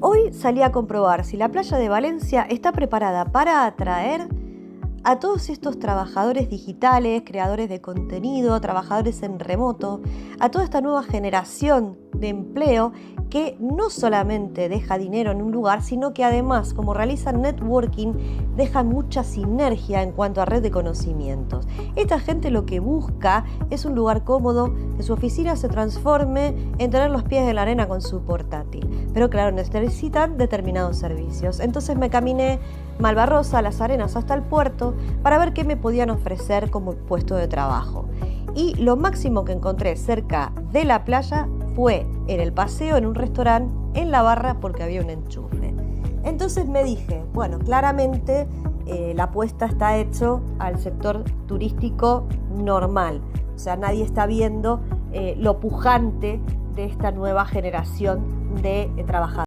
Hoy salí a comprobar si la playa de Valencia está preparada para atraer a todos estos trabajadores digitales, creadores de contenido, trabajadores en remoto, a toda esta nueva generación de empleo que no solamente deja dinero en un lugar, sino que además, como realizan networking, dejan mucha sinergia en cuanto a red de conocimientos. Esta gente lo que busca es un lugar cómodo, que su oficina se transforme en tener los pies en la arena con su portátil. Pero claro, necesitan determinados servicios. Entonces me caminé Malvarrosa, Las Arenas, hasta el puerto para ver qué me podían ofrecer como puesto de trabajo. Y lo máximo que encontré cerca de la playa fue en el paseo, en un restaurante, en la barra, porque había un enchufe. Entonces me dije, bueno, claramente la apuesta está hecha al sector turístico normal. O sea, nadie está viendo lo pujante de esta nueva generación de trabajadores.